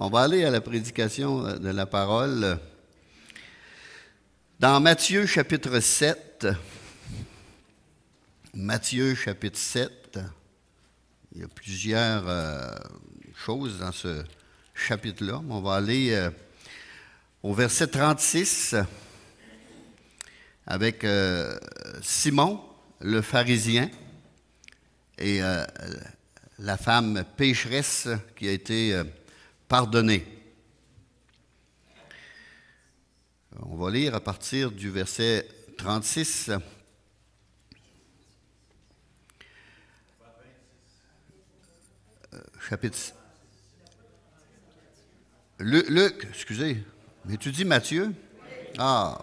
On va aller à la prédication de la parole. Dans Matthieu chapitre 7, Matthieu chapitre 7, il y a plusieurs choses dans ce chapitre-là. On va aller au verset 36 avec Simon, le pharisien, et la femme pécheresse qui a été pardonnée. On va lire à partir du verset 36. Chapitre... Luc, excusez, mais tu dis Matthieu? Ah!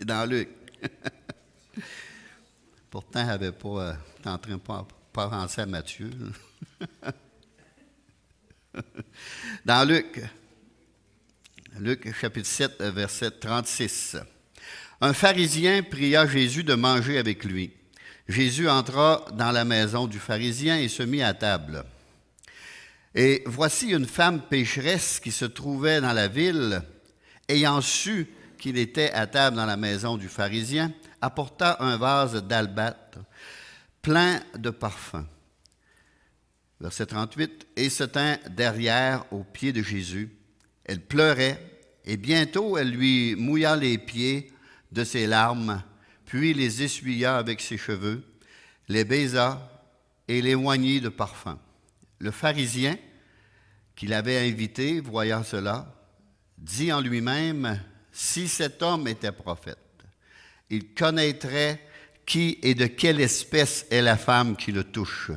Dans Luc. Pourtant, elle n'avait pas... t'es en train de pas penser à Matthieu. Dans Luc, chapitre 7, verset 36. Un pharisien pria Jésus de manger avec lui. Jésus entra dans la maison du pharisien et se mit à table. Et voici une femme pécheresse qui se trouvait dans la ville, ayant su qu'il était à table dans la maison du pharisien, apporta un vase d'albâtre plein de parfums. Verset 38, et se tint derrière aux pieds de Jésus. Elle pleurait, et bientôt elle lui mouilla les pieds de ses larmes, puis les essuya avec ses cheveux, les baisa et les oignit de parfum. Le pharisien, qui l'avait invité, voyant cela, dit en lui-même, si cet homme était prophète, il connaîtrait qui et de quelle espèce est la femme qui le touche.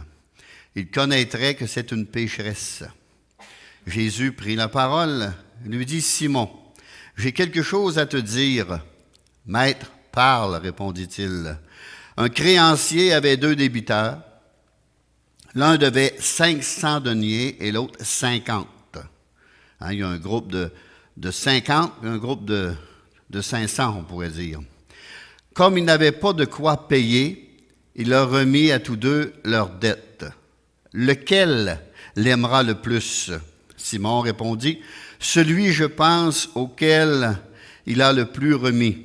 Il connaîtrait que c'est une pécheresse. Jésus prit la parole, lui dit, Simon, j'ai quelque chose à te dire. Maître, parle, répondit-il. Un créancier avait 2 débiteurs. L'un devait 500 deniers et l'autre 50. Il y a un groupe de 50 et un groupe de 500, on pourrait dire. Comme il n'avait pas de quoi payer, il leur remit à tous deux leurs dettes. Lequel l'aimera le plus? Simon répondit, celui, je pense, auquel il a le plus remis.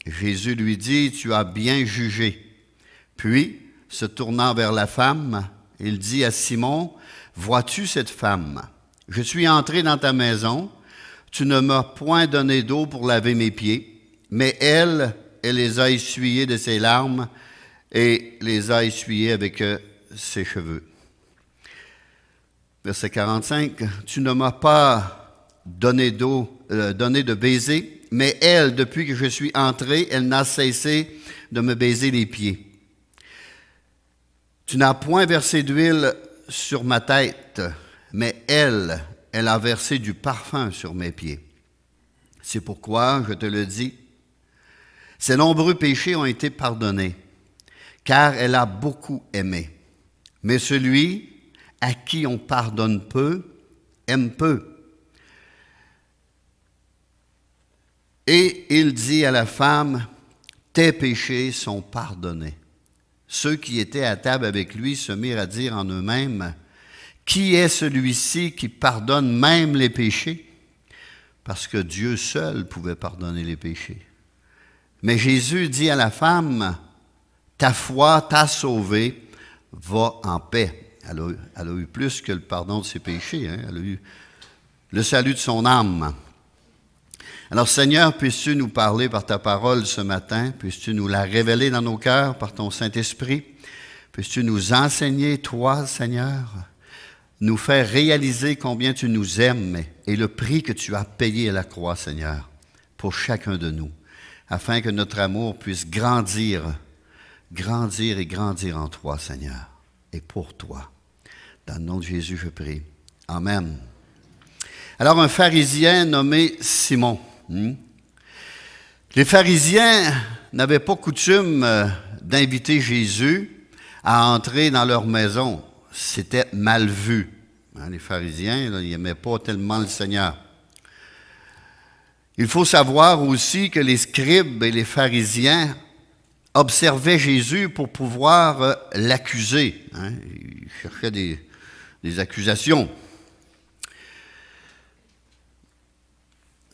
Jésus lui dit, tu as bien jugé. Puis, se tournant vers la femme, il dit à Simon, vois-tu cette femme? Je suis entré dans ta maison, tu ne m'as point donné d'eau pour laver mes pieds, mais elle les a essuyés de ses larmes et les a essuyés avec ses cheveux. Verset 45, tu ne m'as pas donné de baiser, mais elle, depuis que je suis entré, elle n'a cessé de me baiser les pieds. Tu n'as point versé d'huile sur ma tête, mais elle a versé du parfum sur mes pieds. C'est pourquoi, je te le dis, ses nombreux péchés ont été pardonnés, car elle a beaucoup aimé. Mais celui à qui on pardonne peu, aime peu. Et il dit à la femme, tes péchés sont pardonnés. Ceux qui étaient à table avec lui se mirent à dire en eux-mêmes, qui est celui-ci qui pardonne même les péchés? Parce que Dieu seul pouvait pardonner les péchés. Mais Jésus dit à la femme, ta foi t'a sauvée, va en paix. Elle a eu plus que le pardon de ses péchés, hein? Elle a eu le salut de son âme. Alors Seigneur, puisses-tu nous parler par ta parole ce matin, puisses-tu nous la révéler dans nos cœurs par ton Saint-Esprit, puisses-tu nous enseigner, toi Seigneur, nous faire réaliser combien tu nous aimes et le prix que tu as payé à la croix, Seigneur, pour chacun de nous, afin que notre amour puisse grandir et grandir en toi, Seigneur, et pour toi. Dans le nom de Jésus, je prie. Amen. Alors, un pharisien nommé Simon. Les pharisiens n'avaient pas coutume d'inviter Jésus à entrer dans leur maison. C'était mal vu. Les pharisiens, là, ils n'aimaient pas tellement le Seigneur. Il faut savoir aussi que les scribes et les pharisiens observaient Jésus pour pouvoir l'accuser. Ils cherchaient des accusations.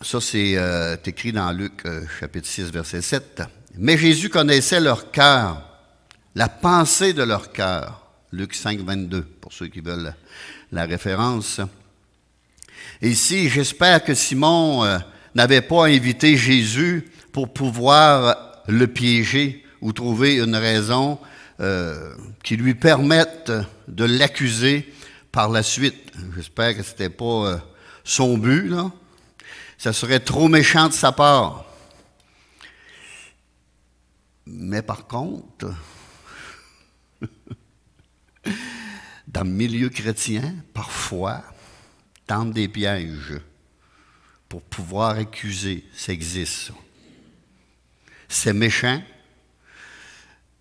Ça, c'est écrit dans Luc, chapitre 6, verset 7. Mais Jésus connaissait leur cœur, la pensée de leur cœur. Luc 5, 22, pour ceux qui veulent la référence. Et ici, j'espère que Simon n'avait pas invité Jésus pour pouvoir le piéger ou trouver une raison qui lui permette de l'accuser par la suite. J'espère que ce n'était pas son but, là. Ça serait trop méchant de sa part. Mais par contre, dans le milieu chrétien, parfois, tendre des pièges pour pouvoir accuser, ça existe. C'est méchant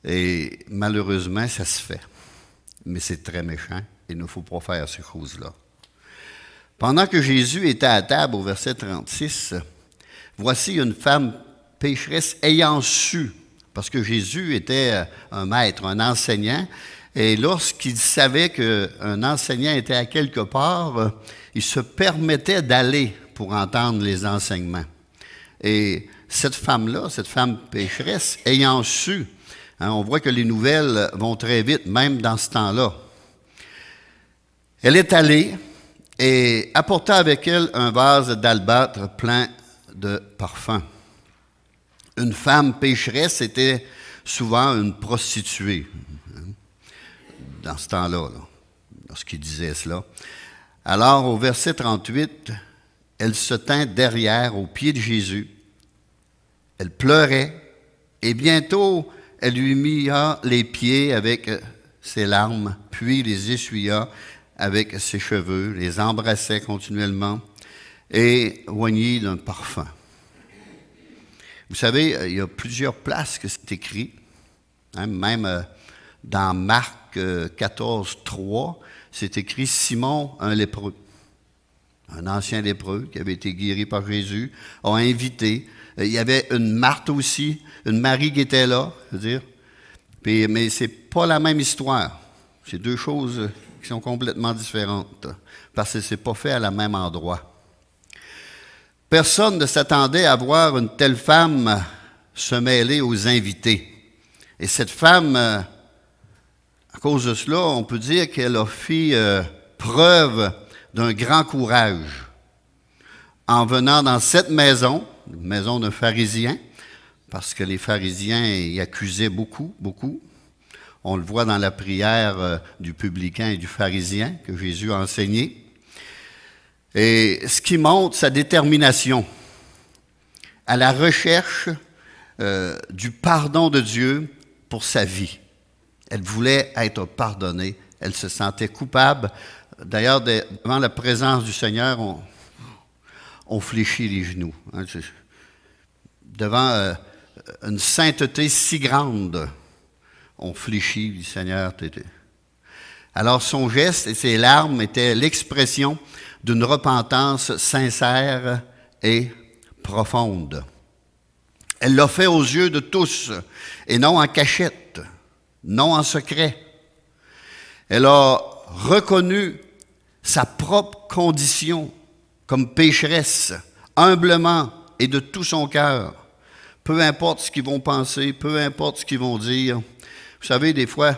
et malheureusement, ça se fait. Mais c'est très méchant et il ne faut pas faire ces choses-là. Pendant que Jésus était à table au verset 36, voici une femme pécheresse ayant su, parce que Jésus était un maître, un enseignant, et lorsqu'il savait qu'un enseignant était à quelque part, il se permettait d'aller pour entendre les enseignements. Et cette femme-là, cette femme pécheresse, ayant su, hein, on voit que les nouvelles vont très vite, même dans ce temps-là. Elle est allée et apporta avec elle un vase d'albâtre plein de parfums. Une femme pécheresse était souvent une prostituée, hein, dans ce temps-là, là, lorsqu'il disait cela. Alors, au verset 38, elle se tint derrière, aux pieds de Jésus. Elle pleurait, et bientôt, elle lui mia les pieds avec ses larmes, puis les essuya avec ses cheveux, les embrassait continuellement et oignit d'un parfum. Vous savez, il y a plusieurs places que c'est écrit, hein, même dans Marc 14, 3, c'est écrit Simon, un lépreux, un ancien lépreux qui avait été guéri par Jésus, a invité. Il y avait une Marthe aussi, une Marie qui était là, je veux dire. Puis, mais ce n'est pas la même histoire. C'est deux choses qui sont complètement différentes, parce que ce n'est pas fait à la même endroit. Personne ne s'attendait à voir une telle femme se mêler aux invités. Et cette femme, à cause de cela, on peut dire qu'elle a fait preuve d'un grand courage en venant dans cette maison, une maison d'un pharisien, parce que les pharisiens y accusaient beaucoup, beaucoup. On le voit dans la prière du publicain et du pharisien que Jésus a enseigné. Et ce qui montre sa détermination à la recherche du pardon de Dieu pour sa vie. Elle voulait être pardonnée. Elle se sentait coupable. D'ailleurs, devant la présence du Seigneur, on fléchit les genoux. Hein, devant une sainteté si grande, on fléchit, le Seigneur. Alors son geste et ses larmes étaient l'expression d'une repentance sincère et profonde. Elle l'a fait aux yeux de tous, et non en cachette, non en secret. Elle a reconnu sa propre condition comme pécheresse, humblement et de tout son cœur. Peu importe ce qu'ils vont penser, peu importe ce qu'ils vont dire. Vous savez, des fois,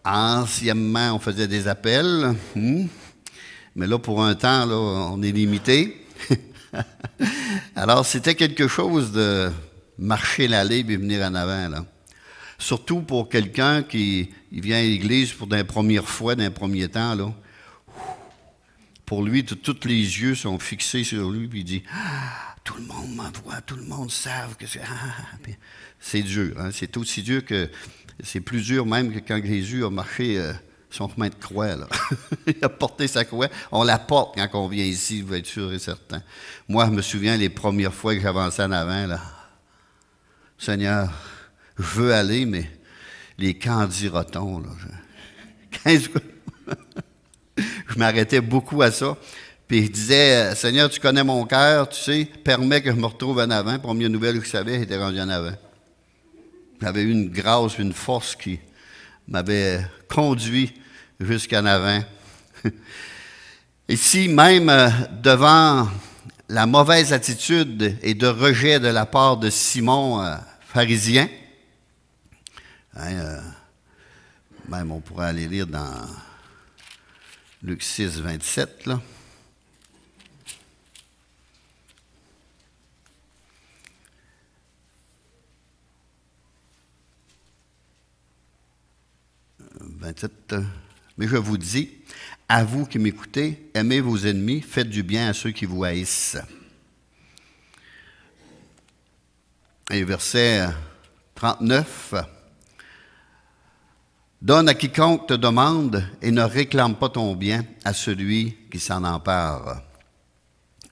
anciennement, on faisait des appels, mais là, pour un temps, là, on est limité. Alors, c'était quelque chose de marcher l'allée et venir en avant, là. Surtout pour quelqu'un qui vient à l'église pour d'une première fois, d'un premier temps, là. Pour lui, tous les yeux sont fixés sur lui, puis il dit « Tout le monde m'envoie, tout le monde savent que c'est... » C'est dur, hein? C'est aussi dur que... C'est plus dur même que quand Jésus a marché son chemin de croix, là. Il a porté sa croix. On la porte quand on vient ici, vous êtes sûr et certain. Moi, je me souviens les premières fois que j'avançais en avant, là. Seigneur, je veux aller, mais les candirotons, là. 15 je m'arrêtais beaucoup à ça. Puis je disais, Seigneur, tu connais mon cœur, tu sais, permets que je me retrouve en avant. Première nouvelle que je savais, j'étais rendu en avant. J'avais eu une grâce, une force qui m'avait conduit jusqu'en avant. Ici, même devant la mauvaise attitude et de rejet de la part de Simon, pharisien, hein, même on pourrait aller lire dans Luc 6, 27, là. Mais je vous dis, à vous qui m'écoutez, aimez vos ennemis, faites du bien à ceux qui vous haïssent. Et verset 39, donne à quiconque te demande et ne réclame pas ton bien à celui qui s'en empare.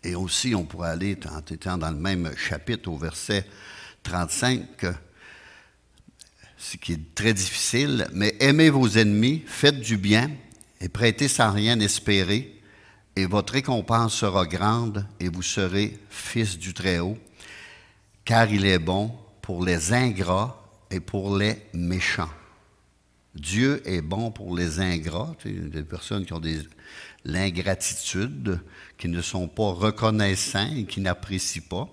Et aussi, on pourrait aller, en étant dans le même chapitre, au verset 35, ce qui est très difficile, mais aimez vos ennemis, faites du bien et prêtez sans rien espérer, et votre récompense sera grande et vous serez fils du Très-Haut, car il est bon pour les ingrats et pour les méchants. Dieu est bon pour les ingrats, des personnes qui ont l'ingratitude, qui ne sont pas reconnaissants et qui n'apprécient pas,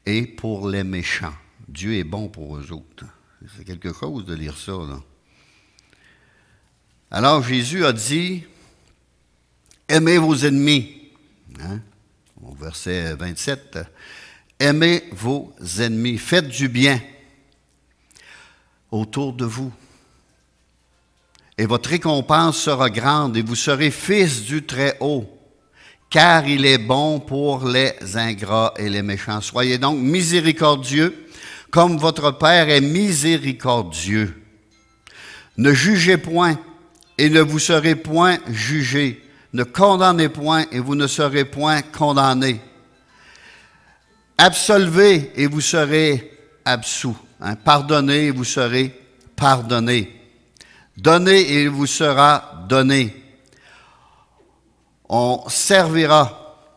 et pour les méchants. Dieu est bon pour eux autres. C'est quelque chose de lire ça, là. Alors Jésus a dit, aimez vos ennemis. Hein? Au verset 27, aimez vos ennemis, faites du bien autour de vous. Et votre récompense sera grande et vous serez fils du Très-Haut, car il est bon pour les ingrats et les méchants. Soyez donc miséricordieux, comme votre Père est miséricordieux. Ne jugez point, et ne vous serez point jugés. Ne condamnez point, et vous ne serez point condamnés. Absolvez, et vous serez absous. Hein? Pardonnez, et vous serez pardonnés. Donnez, et il vous sera donné. On servira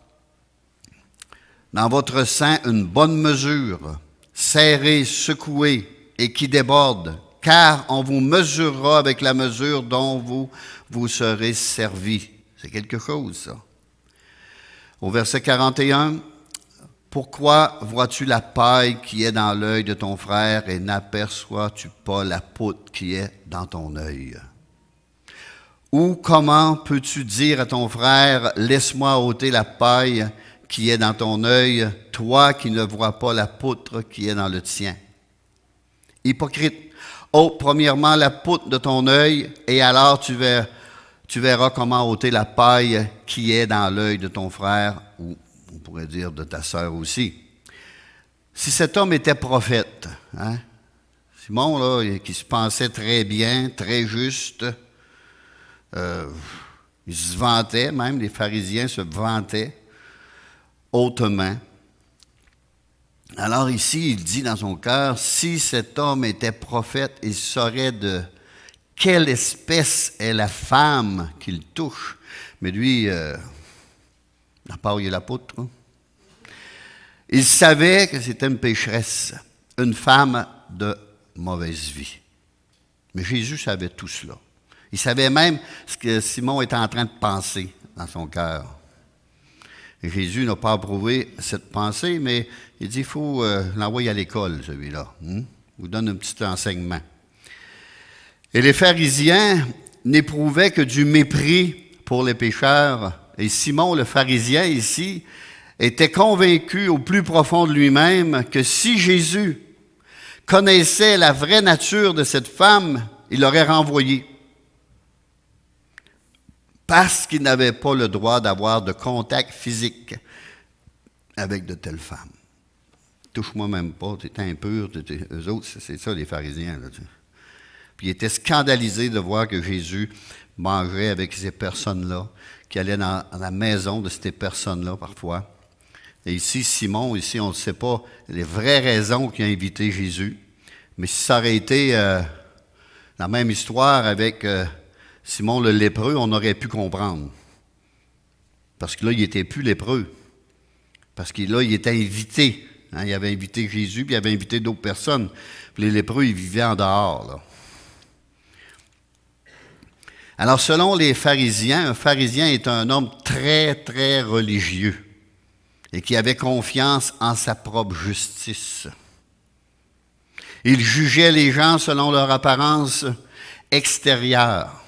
dans votre sein une bonne mesure, serré, secoué et qui déborde, car on vous mesurera avec la mesure dont vous serez servi. C'est quelque chose, ça. Au verset 41, pourquoi vois-tu la paille qui est dans l'œil de ton frère et n'aperçois-tu pas la poutre qui est dans ton œil? Ou comment peux-tu dire à ton frère, laisse-moi ôter la paille qui est dans ton œil, toi qui ne vois pas la poutre qui est dans le tien? Hypocrite, ôte premièrement la poutre de ton œil, et alors tu verras comment ôter la paille qui est dans l'œil de ton frère, ou on pourrait dire de ta sœur aussi. Si cet homme était prophète, hein, Simon, là, qui se pensait très bien, très juste, il se vantait, même les pharisiens se vantaient hautement. Alors ici, il dit dans son cœur, si cet homme était prophète, il saurait de quelle espèce est la femme qu'il touche. Mais lui, à part il y a la poutre, hein. Il savait que c'était une pécheresse, une femme de mauvaise vie. Mais Jésus savait tout cela. Il savait même ce que Simon était en train de penser dans son cœur. Et Jésus n'a pas approuvé cette pensée, mais il dit, il faut l'envoyer à l'école, celui-là. Il vous donne un petit enseignement. Et les pharisiens n'éprouvaient que du mépris pour les pécheurs. Et Simon, le pharisien ici, était convaincu au plus profond de lui-même que si Jésus connaissait la vraie nature de cette femme, il l'aurait renvoyée. Parce qu'il n'avait pas le droit d'avoir de contact physique avec de telles femmes. Touche-moi même pas, tu es impur, eux autres, c'est ça les pharisiens. Là, Puis il était scandalisé de voir que Jésus mangeait avec ces personnes-là, qui allaient dans la maison de ces personnes-là parfois. Et ici, Simon, ici, on ne sait pas les vraies raisons qui ont invité Jésus, mais si ça aurait été la même histoire avec Simon le lépreux, on aurait pu comprendre. Parce que là, il n'était plus lépreux. Parce que là, il était invité. Hein, il avait invité Jésus, puis il avait invité d'autres personnes. Puis les lépreux, ils vivaient en dehors, là. Alors, selon les pharisiens, un pharisien est un homme très, très religieux et qui avait confiance en sa propre justice. Il jugeait les gens selon leur apparence extérieure.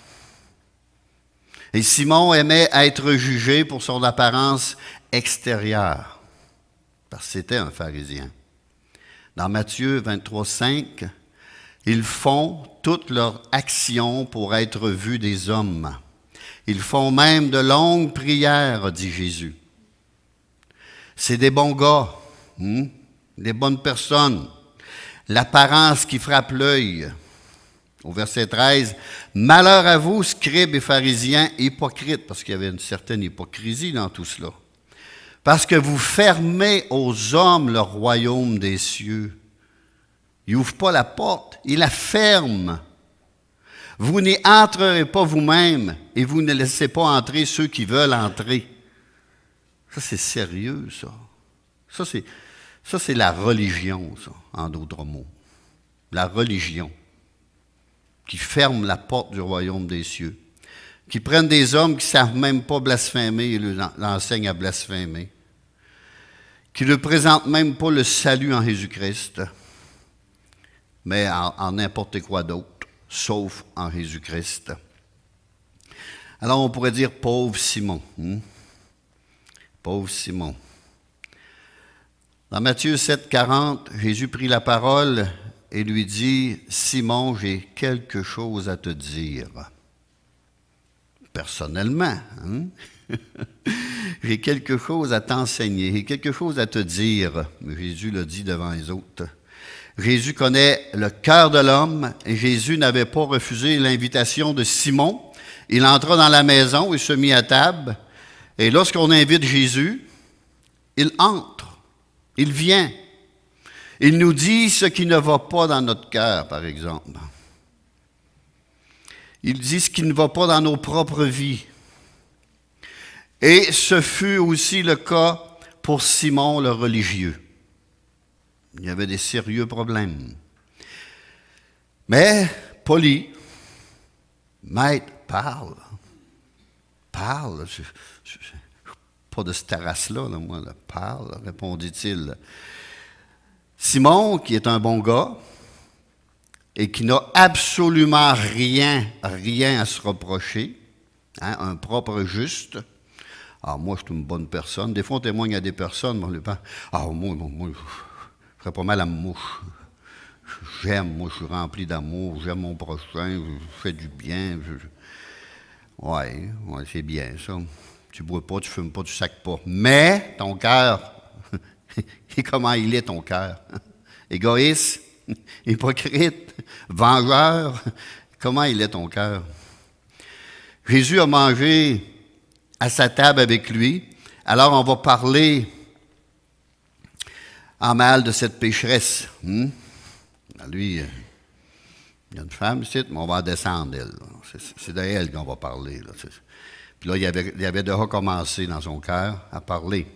Et Simon aimait être jugé pour son apparence extérieure, parce que c'était un pharisien. Dans Matthieu 23, 5, ils font toute leur action pour être vus des hommes. Ils font même de longues prières, dit Jésus. C'est des bons gars, des bonnes personnes. L'apparence qui frappe l'œil. Au verset 13, « Malheur à vous, scribes et pharisiens, hypocrites », parce qu'il y avait une certaine hypocrisie dans tout cela. « Parce que vous fermez aux hommes le royaume des cieux. » Il n'ouvre pas la porte, il la ferme. « Vous n'y entrerez pas vous-même, et vous ne laissez pas entrer ceux qui veulent entrer. » Ça, c'est sérieux, ça. Ça, c'est la religion, ça, en d'autres mots. La religion qui ferme la porte du royaume des cieux, qui prennent des hommes qui ne savent même pas blasphémer et l'enseignent à blasphémer, qui ne présentent même pas le salut en Jésus-Christ, mais en n'importe quoi d'autre, sauf en Jésus-Christ. Alors on pourrait dire pauvre Simon. Pauvre Simon. Dans Matthieu 7, 40, Jésus prit la parole et lui dit, « Simon, j'ai quelque chose à te dire. » Personnellement, j'ai quelque chose à t'enseigner, j'ai quelque chose à te dire. Jésus l'a dit devant les autres. Jésus connaît le cœur de l'homme et Jésus n'avait pas refusé l'invitation de Simon. Il entra dans la maison et se mit à table. Et lorsqu'on invite Jésus, il entre, il vient. Il nous dit ce qui ne va pas dans notre cœur, par exemple. Il dit ce qui ne va pas dans nos propres vies. Et ce fut aussi le cas pour Simon le religieux. Il y avait des sérieux problèmes. Mais, poli, maître, parle. Parle. Pas de cette race-là, moi, parle, répondit-il. Simon, qui est un bon gars, et qui n'a absolument rien à se reprocher, un propre juste. Ah, moi, je suis une bonne personne. Des fois, on témoigne à des personnes, moi, moi, je ferais pas mal à ma mouche. J'aime, moi, je suis rempli d'amour, j'aime mon prochain, je fais du bien. Ouais, c'est bien, ça. Tu bois pas, tu fumes pas, tu sacs pas. Mais, ton cœur, et comment il est, ton cœur? Égoïste, hypocrite, vengeur, comment il est, ton cœur? Jésus a mangé à sa table avec lui, alors on va parler en mal de cette pécheresse. Lui, il y a une femme ici, mais on va en descendre, elle. C'est d'elle qu'on va parler. Là. Puis là, il avait déjà commencé dans son cœur à parler.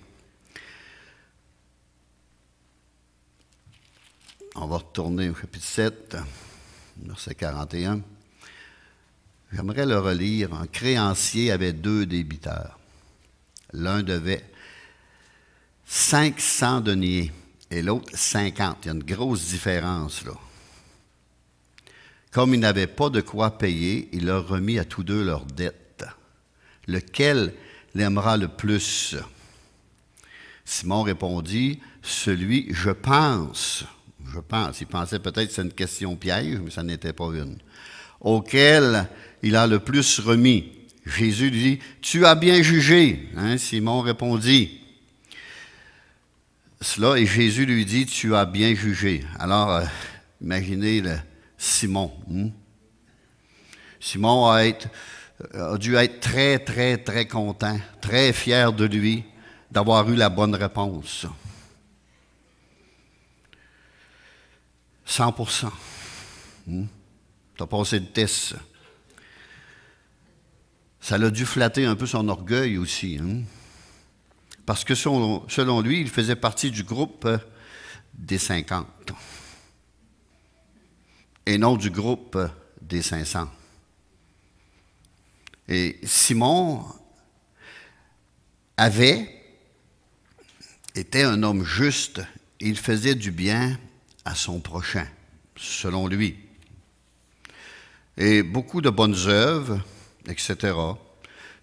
On va retourner au chapitre 7, verset 41. J'aimerais le relire. Un créancier avait 2 débiteurs. L'un devait 500 deniers et l'autre 50. Il y a une grosse différence, là. Comme il n'avait pas de quoi payer, il leur remit à tous 2 leurs dettes. Lequel l'aimera le plus? Simon répondit, celui, je pense. Il pensait peut-être que c'est une question piège, mais ça n'était pas une. Auquel il a le plus remis. Jésus lui dit, tu as bien jugé. Simon répondit cela et Jésus lui dit, tu as bien jugé. Alors, imaginez Simon. Simon a dû être très, très, très content, très fier de lui d'avoir eu la bonne réponse. 100%. Tu as passé le test. Ça l'a dû flatter un peu son orgueil aussi. Parce que selon lui, il faisait partie du groupe des 50 et non du groupe des 500. Et Simon était un homme juste et il faisait du bien à son prochain, selon lui. Et beaucoup de bonnes œuvres, etc.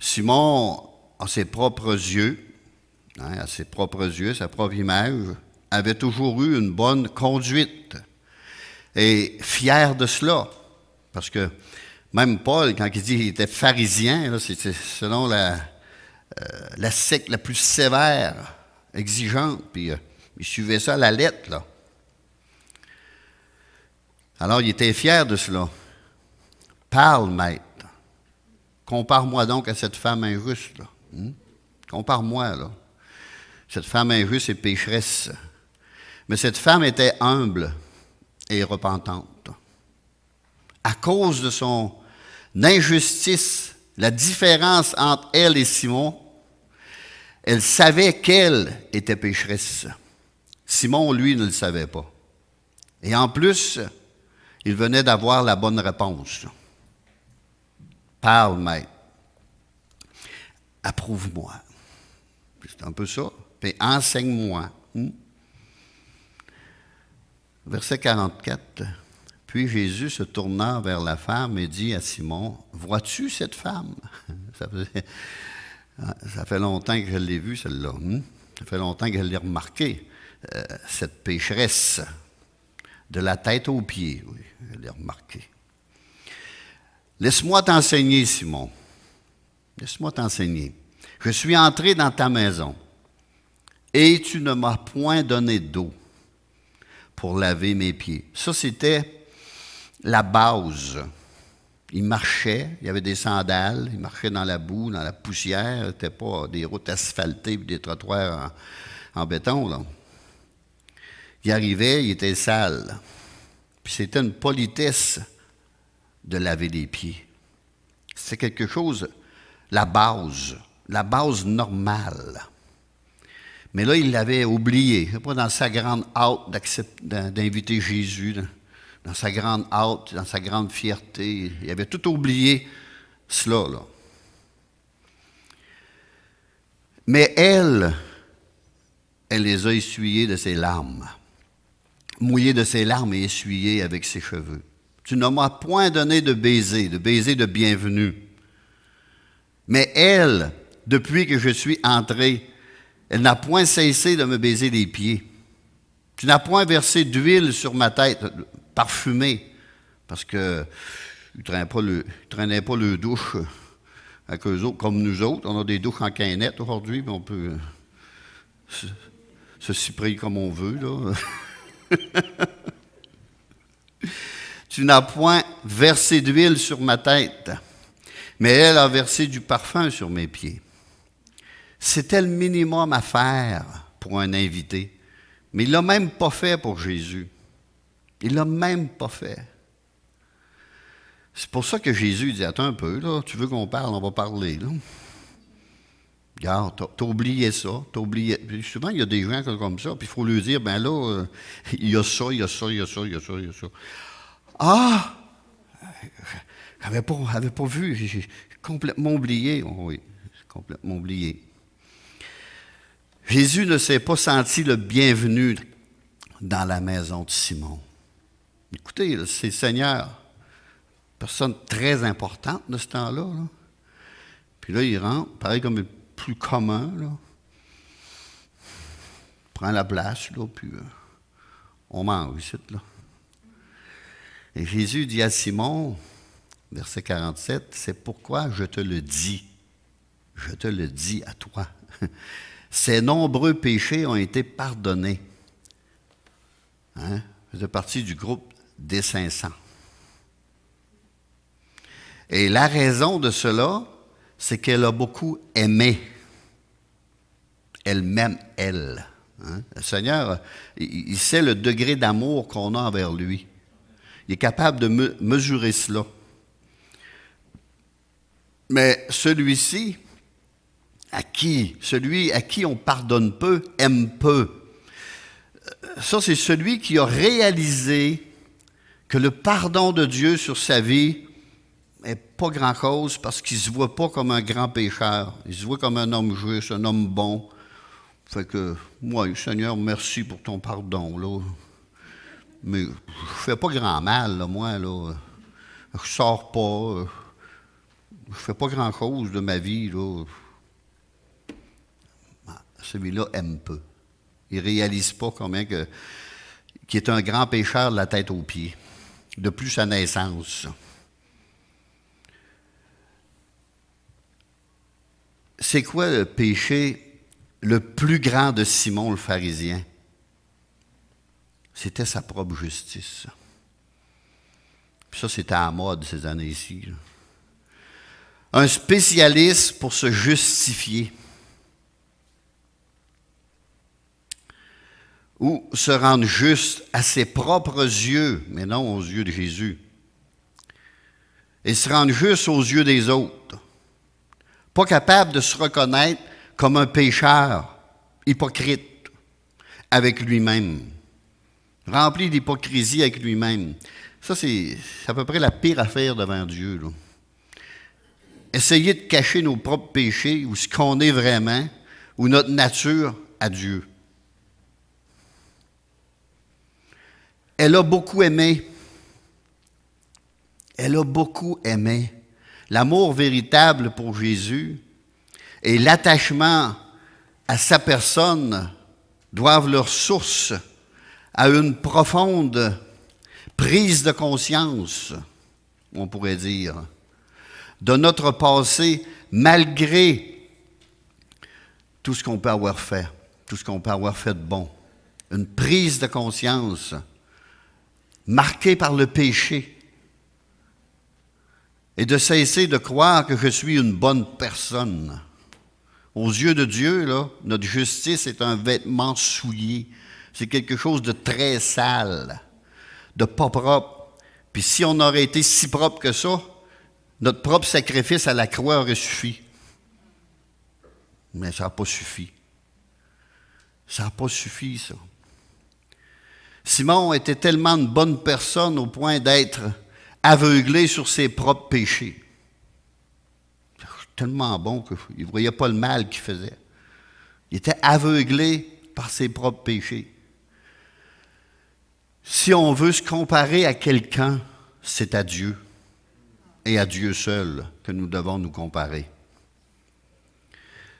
Simon, à ses propres yeux, sa propre image, avait toujours eu une bonne conduite et fier de cela. Parce que même Paul, quand il dit qu'il était pharisien, c'était selon la secte la plus sévère, exigeante, puis il suivait ça à la lettre, là. Alors, il était fier de cela. Parle, maître. Compare-moi donc à cette femme injuste, là. Compare-moi, là. Cette femme injuste et pécheresse. Mais cette femme était humble et repentante. À cause de son injustice, la différence entre elle et Simon, elle savait qu'elle était pécheresse. Simon, lui, ne le savait pas. Et en plus, il venait d'avoir la bonne réponse. Parle, maître. Approuve-moi. C'est un peu ça. Puis enseigne-moi. Verset 44. Puis Jésus se tourna vers la femme et dit à Simon, « Vois-tu cette femme? » Ça fait longtemps que je l'ai vue, celle-là. Ça fait longtemps que je l'ai remarquée, cette pécheresse. De la tête aux pieds, oui, je l'ai remarquée. « Laisse-moi t'enseigner, Simon. Laisse-moi t'enseigner. Je suis entré dans ta maison et tu ne m'as point donné d'eau pour laver mes pieds. » Ça, c'était la base. Il marchait, il y avait des sandales, il marchait dans la boue, dans la poussière. Ce n'était pas des routes asphaltées et des trottoirs en béton, là. Il arrivait, il était sale. Puis c'était une politesse de laver les pieds. C'est quelque chose, la base normale. Mais là, il l'avait oublié. C'est pas dans sa grande hâte d'inviter Jésus, dans sa grande hâte, dans sa grande fierté. Il avait tout oublié cela, là. Mais elle les a essuyées de ses larmes. Mouillé de ses larmes et essuyé avec ses cheveux. Tu ne m'as point donné de baiser de bienvenue. Mais elle, depuis que je suis entré, elle n'a point cessé de me baiser les pieds. Tu n'as point versé d'huile sur ma tête, parfumée, parce que ils ne traînaient pas le douche avec eux autres, comme nous autres. On a des douches en canette aujourd'hui, mais on peut se cyprer comme on veut, là. Tu n'as point versé d'huile sur ma tête, mais elle a versé du parfum sur mes pieds. C'était le minimum à faire pour un invité. Mais il ne l'a même pas fait pour Jésus. Il ne l'a même pas fait. C'est pour ça que Jésus dit, attends un peu, là, tu veux qu'on parle, on va parler, là. Regarde, t'as oublié ça, t'as oublié. Puis souvent, il y a des gens comme ça, puis il faut leur dire, ben là, il y a ça, il y a ça, il y a ça, il y a ça, il y a ça. Ah! J'avais pas vu, j'ai complètement oublié. Oh oui, complètement oublié. Jésus ne s'est pas senti le bienvenu dans la maison de Simon. Écoutez, c'est le Seigneur, personne très importante de ce temps-là, là. Puis là, il rentre, pareil comme plus commun, là. Prend la place, là, puis on mange ici, là. Et Jésus dit à Simon, verset 47, « C'est pourquoi je te le dis à toi. Ces nombreux péchés ont été pardonnés. » Hein? Faisait partie du groupe des 500. Et la raison de cela, c'est qu'elle a beaucoup aimé. Elle m'aime, elle. Hein? Le Seigneur, il sait le degré d'amour qu'on a envers lui. Il est capable de mesurer cela. Mais celui à qui on pardonne peu, aime peu. Ça, c'est celui qui a réalisé que le pardon de Dieu sur sa vie n'est pas grand-chose parce qu'il ne se voit pas comme un grand pécheur. Il se voit comme un homme juste, un homme bon. Fait que, moi, Seigneur, merci pour ton pardon, là. Mais je ne fais pas grand mal, là, moi, là. Je ne sors pas. Je ne fais pas grand-chose de ma vie, là. Celui-là aime peu. Il ne réalise pas combien qu'il est un grand pécheur de la tête aux pieds, depuis sa naissance. C'est quoi le péché le plus grand de Simon le pharisien? C'était sa propre justice. Puis ça, c'était à la mode ces années-ci. Un spécialiste pour se justifier. Ou se rendre juste à ses propres yeux, mais non aux yeux de Jésus. Et se rendre juste aux yeux des autres. Pas capable de se reconnaître comme un pécheur, hypocrite, avec lui-même. Rempli d'hypocrisie avec lui-même. Ça, c'est à peu près la pire affaire devant Dieu, là. Essayer de cacher nos propres péchés, ou ce qu'on est vraiment, ou notre nature à Dieu. Elle a beaucoup aimé. Elle a beaucoup aimé. L'amour véritable pour Jésus et l'attachement à sa personne doivent leur source à une profonde prise de conscience, on pourrait dire, de notre passé malgré tout ce qu'on peut avoir fait, tout ce qu'on peut avoir fait de bon. Une prise de conscience marqué par le péché, et de cesser de croire que je suis une bonne personne. Aux yeux de Dieu, là, notre justice est un vêtement souillé. C'est quelque chose de très sale, de pas propre. Puis si on aurait été si propre que ça, notre propre sacrifice à la croix aurait suffi. Mais ça n'a pas suffi. Ça n'a pas suffi, ça. Simon était tellement une bonne personne au point d'être aveuglé sur ses propres péchés. Tellement bon qu'il ne voyait pas le mal qu'il faisait. Il était aveuglé par ses propres péchés. Si on veut se comparer à quelqu'un, c'est à Dieu et à Dieu seul que nous devons nous comparer.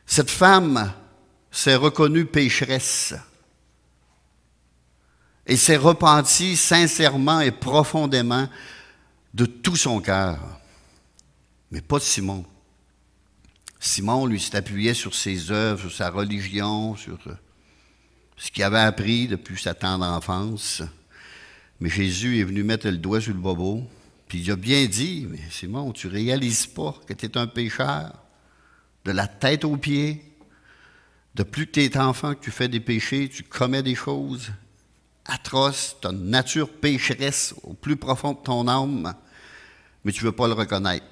Cette femme s'est reconnue pécheresse. Et s'est repenti sincèrement et profondément de tout son cœur. Mais pas Simon. Simon, lui, s'appuyait sur ses œuvres, sur sa religion, sur ce qu'il avait appris depuis sa tendre enfance. Mais Jésus est venu mettre le doigt sur le bobo, puis il a bien dit, mais Simon, tu ne réalises pas que tu es un pécheur, de la tête aux pieds. Depuis que tu es enfant, que tu fais des péchés, tu commets des choses atroce, tu as une nature pécheresse au plus profond de ton âme, mais tu ne veux pas le reconnaître.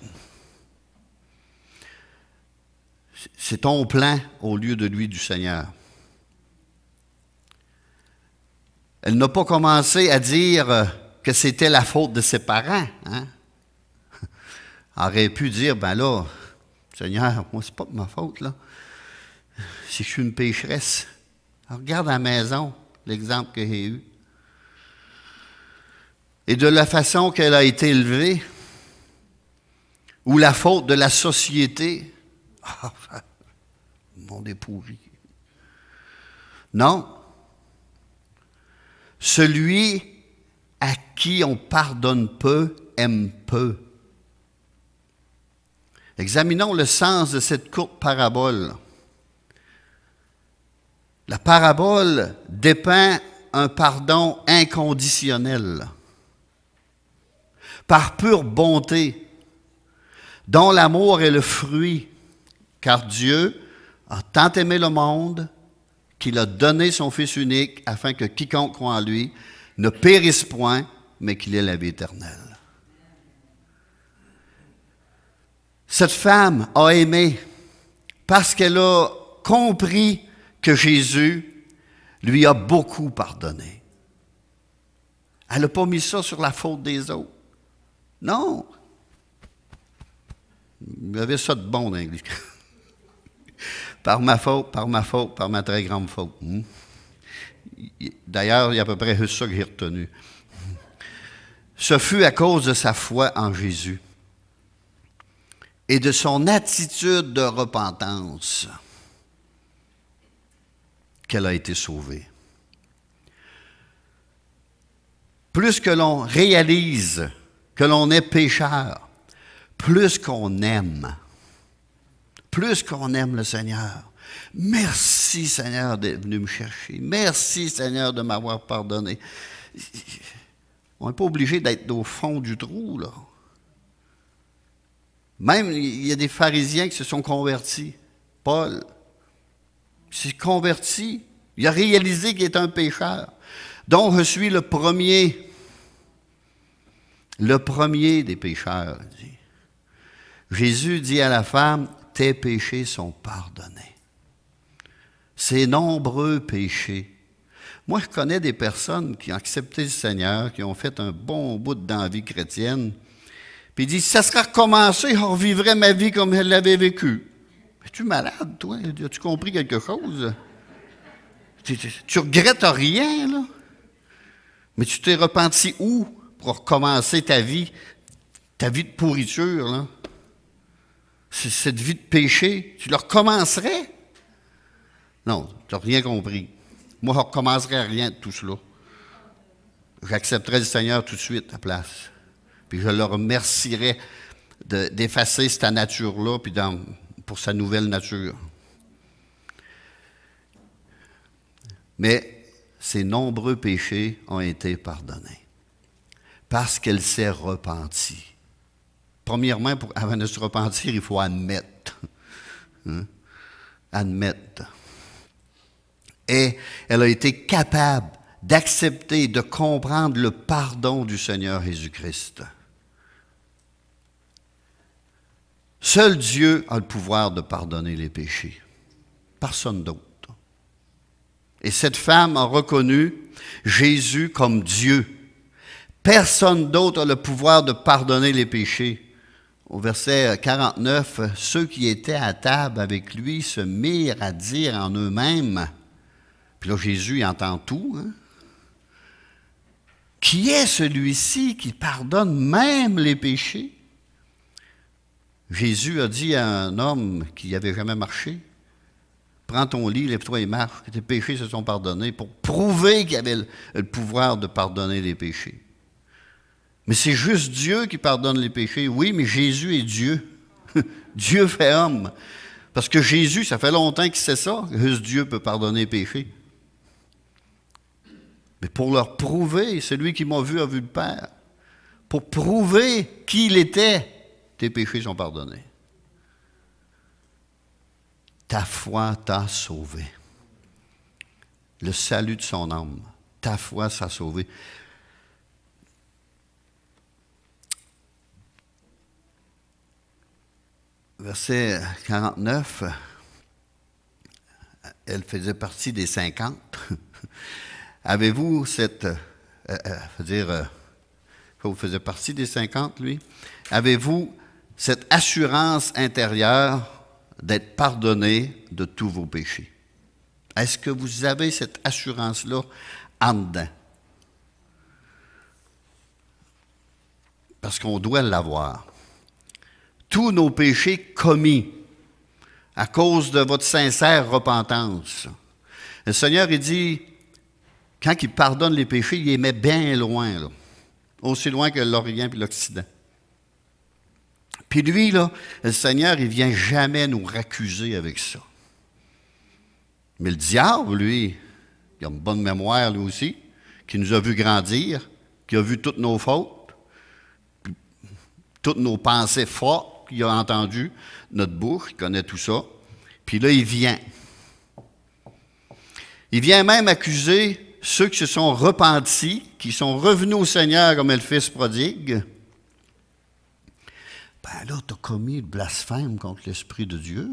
C'est ton plan au lieu de lui du Seigneur. Elle n'a pas commencé à dire que c'était la faute de ses parents. Hein? Elle aurait pu dire, ben là, Seigneur, moi, c'est pas de ma faute, là. Si je suis une pécheresse. Alors, regarde à la maison. L'exemple que j'ai eu. Et de la façon qu'elle a été élevée, ou la faute de la société, le monde est pourri. Non. Celui à qui on pardonne peu, aime peu. Examinons le sens de cette courte parabole. La parabole dépeint un pardon inconditionnel, par pure bonté, dont l'amour est le fruit, car Dieu a tant aimé le monde qu'il a donné son Fils unique afin que quiconque croit en lui ne périsse point, mais qu'il ait la vie éternelle. Cette femme a aimé parce qu'elle a compris que Jésus lui a beaucoup pardonné. Elle n'a pas mis ça sur la faute des autres. Non. Il y avait ça de bon dans l'Église. Par ma faute, par ma très grande faute. D'ailleurs, il y a à peu près ça que j'ai retenu. Ce fut à cause de sa foi en Jésus et de son attitude de repentance qu'elle a été sauvée. Plus que l'on réalise que l'on est pécheur, plus qu'on aime le Seigneur. Merci Seigneur d'être venu me chercher. Merci Seigneur de m'avoir pardonné. On n'est pas obligé d'être au fond du trou, là. Même, il y a des pharisiens qui se sont convertis. Paul s'est converti. Il a réalisé qu'il est un pécheur. Donc, je suis le premier des pécheurs. Dit. Jésus dit à la femme, tes péchés sont pardonnés. Ces nombreux péchés. Moi, je connais des personnes qui ont accepté le Seigneur, qui ont fait un bon bout de vie chrétienne, puis ils disent, ça sera recommencé, je revivrai ma vie comme elle l'avait vécue. Es-tu malade, toi? As-tu compris quelque chose? Tu regrettes rien, là? Mais tu t'es repenti où pour recommencer ta vie de pourriture, là? Cette vie de péché, tu le recommencerais? Non, tu n'as rien compris. Moi, je ne recommencerais rien de tout cela. J'accepterais le Seigneur tout de suite à place. Puis je le remercierais d'effacer cette nature-là puis pour sa nouvelle nature. Mais ses nombreux péchés ont été pardonnés parce qu'elle s'est repentie. Premièrement, avant de se repentir, il faut admettre. Admettre. Et elle a été capable d'accepter, de comprendre le pardon du Seigneur Jésus-Christ. Seul Dieu a le pouvoir de pardonner les péchés. Personne d'autre. Et cette femme a reconnu Jésus comme Dieu. Personne d'autre a le pouvoir de pardonner les péchés. Au verset 49, ceux qui étaient à table avec lui se mirent à dire en eux-mêmes, puis là Jésus il entend tout, hein? Qui est celui-ci qui pardonne même les péchés? Jésus a dit à un homme qui n'avait jamais marché, prends ton lit, lève-toi et marche, que tes péchés se sont pardonnés, pour prouver qu'il avait le pouvoir de pardonner les péchés. Mais c'est juste Dieu qui pardonne les péchés. Oui, mais Jésus est Dieu. Dieu fait homme. Parce que Jésus, ça fait longtemps qu'il sait ça, que juste Dieu peut pardonner les péchés. Mais pour leur prouver, celui qui m'a vu a vu le Père. Pour prouver qui il était, tes péchés sont pardonnés. Ta foi t'a sauvé. Le salut de son âme. Ta foi t'a sauvé. Verset 49, elle faisait partie des 50. Avez-vous cette... vous faisiez partie des 50, lui? Avez-vous cette assurance intérieure d'être pardonné de tous vos péchés? Est-ce que vous avez cette assurance-là en dedans? Parce qu'on doit l'avoir. Tous nos péchés commis à cause de votre sincère repentance. Le Seigneur, il dit, quand il pardonne les péchés, il les met bien loin, là, aussi loin que l'Orient et l'Occident. Puis lui, là, le Seigneur, il ne vient jamais nous raccuser avec ça. Mais le diable, lui, il a une bonne mémoire, lui aussi, qui nous a vu grandir, qui a vu toutes nos fautes, toutes nos pensées fortes, qu'il a entendu notre bouche, il connaît tout ça. Puis là, il vient. Il vient même accuser ceux qui se sont repentis, qui sont revenus au Seigneur comme le Fils prodigue. Ben là, tu as commis le blasphème contre l'Esprit de Dieu.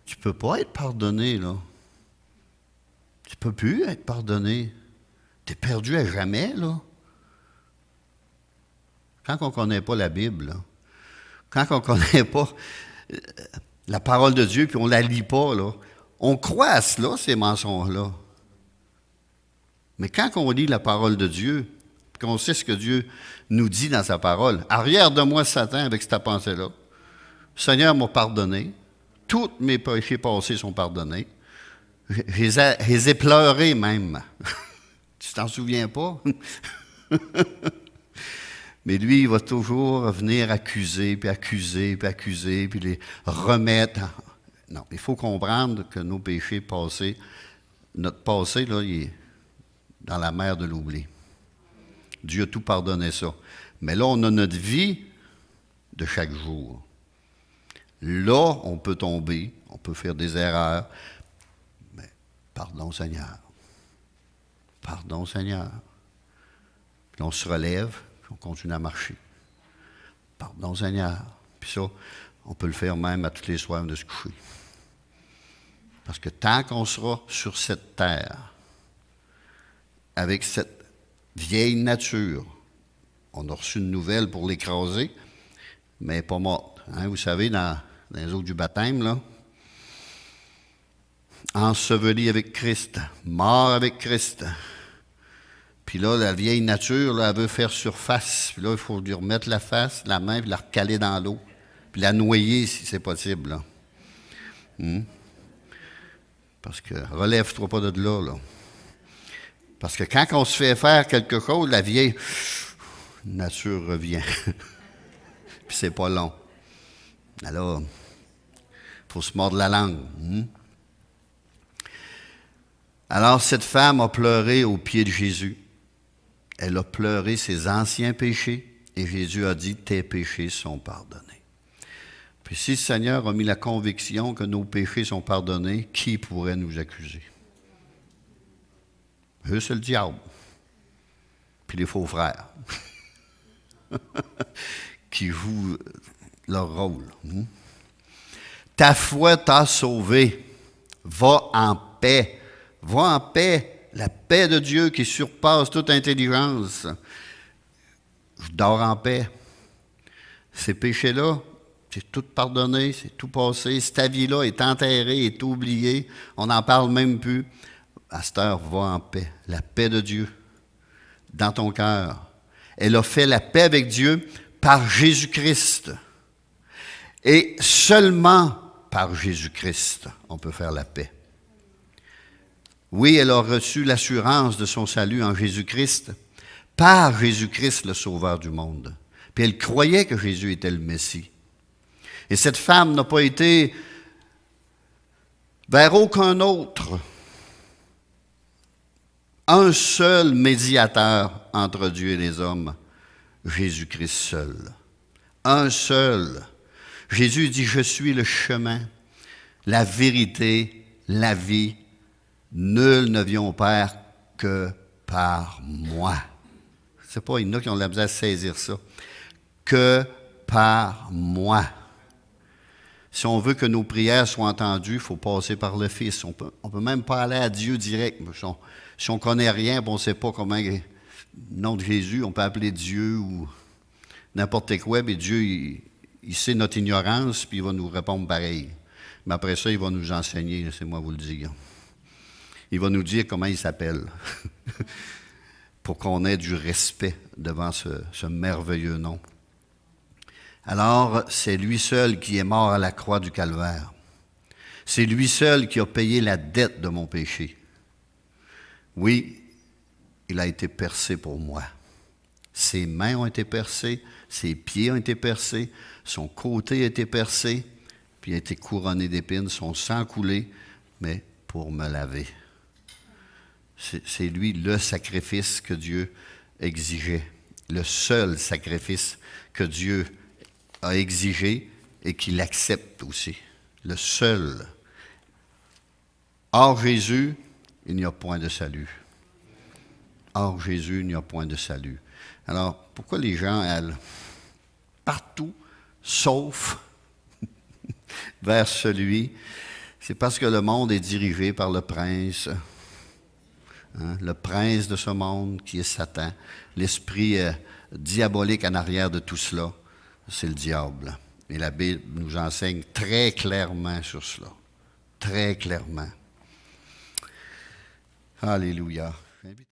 Tu ne peux pas être pardonné, là. Tu ne peux plus être pardonné. Tu es perdu à jamais, là. Quand on ne connaît pas la Bible, là, quand on ne connaît pas la parole de Dieu, puis on ne la lit pas, là, on croit à cela, ces mensonges-là. Mais quand on lit la parole de Dieu, qu'on sait ce que Dieu nous dit dans sa parole, arrière de moi, Satan, avec cette pensée-là. Le Seigneur m'a pardonné. Tous mes péchés passés sont pardonnés. Je les ai pleurés même. Tu t'en souviens pas? Mais lui, il va toujours venir accuser, puis accuser, puis accuser, puis les remettre. Non, il faut comprendre que nos péchés passés, notre passé, là, il est dans la mer de l'oubli. Dieu a tout pardonné ça. Mais là, on a notre vie de chaque jour. Là, on peut tomber, on peut faire des erreurs. Mais pardon, Seigneur. Pardon, Seigneur. Puis on se relève, puis on continue à marcher. Pardon, Seigneur. Puis ça, on peut le faire même à tous les soirs de se coucher. Parce que tant qu'on sera sur cette terre, avec cette vieille nature, on a reçu une nouvelle pour l'écraser, mais pas morte. Hein, vous savez, dans les eaux du baptême, là, enseveli avec Christ, mort avec Christ. Puis là, la vieille nature, là, elle veut faire surface. Puis là, il faut lui remettre la face, la main, puis la recaler dans l'eau. Puis la noyer, si c'est possible. Là. Parce que relève-toi pas de là. Parce que quand on se fait faire quelque chose, la vieille nature revient. Puis c'est pas long. Alors, il faut se mordre la langue. Alors, cette femme a pleuré aux pieds de Jésus. Elle a pleuré ses anciens péchés et Jésus a dit, tes péchés sont pardonnés. Puis si le Seigneur a mis la conviction que nos péchés sont pardonnés, qui pourrait nous accuser? Eux, c'est le diable. Puis les faux frères. Qui jouent leur rôle. Ta foi t'a sauvé. Va en paix. Va en paix. La paix de Dieu qui surpasse toute intelligence. Je dors en paix. Ces péchés-là, c'est tout pardonné, c'est tout passé. Cette vie-là est enterrée, est oubliée. On n'en parle même plus. À cette heure, va en paix. La paix de Dieu dans ton cœur. Elle a fait la paix avec Dieu par Jésus-Christ. Et seulement par Jésus-Christ, on peut faire la paix. Oui, elle a reçu l'assurance de son salut en Jésus-Christ, par Jésus-Christ, le Sauveur du monde. Puis elle croyait que Jésus était le Messie. Et cette femme n'a pas été vers aucun autre. Un seul médiateur entre Dieu et les hommes, Jésus-Christ seul. Un seul. Jésus dit, je suis le chemin, la vérité, la vie. Nul ne vient au Père que par moi. C'est pas, il y en a qui ont la misère à saisir ça. Que par moi. Si on veut que nos prières soient entendues, il faut passer par le Fils. On peut même pas aller à Dieu direct. Si on ne connaît rien, on ne sait pas comment, le nom de Jésus, on peut appeler Dieu ou n'importe quoi, mais Dieu, il sait notre ignorance, puis il va nous répondre pareil. Mais après ça, il va nous enseigner, c'est moi vous le dire. Il va nous dire comment il s'appelle, pour qu'on ait du respect devant ce merveilleux nom. Alors, c'est lui seul qui est mort à la croix du Calvaire. C'est lui seul qui a payé la dette de mon péché. Oui, il a été percé pour moi. Ses mains ont été percées, ses pieds ont été percés, son côté a été percé, puis il a été couronné d'épines, son sang coulé, mais pour me laver. C'est lui le sacrifice que Dieu exigeait, le seul sacrifice que Dieu a exigé et qu'il accepte aussi, le seul. Hors Jésus, il n'y a point de salut. Hors Jésus, il n'y a point de salut. Alors, pourquoi les gens, elles, partout, sauf vers celui, c'est parce que le monde est dirigé par le prince, hein, le prince de ce monde qui est Satan, l'esprit diabolique en arrière de tout cela, c'est le diable. Et la Bible nous enseigne très clairement sur cela. Très clairement. Alléluia.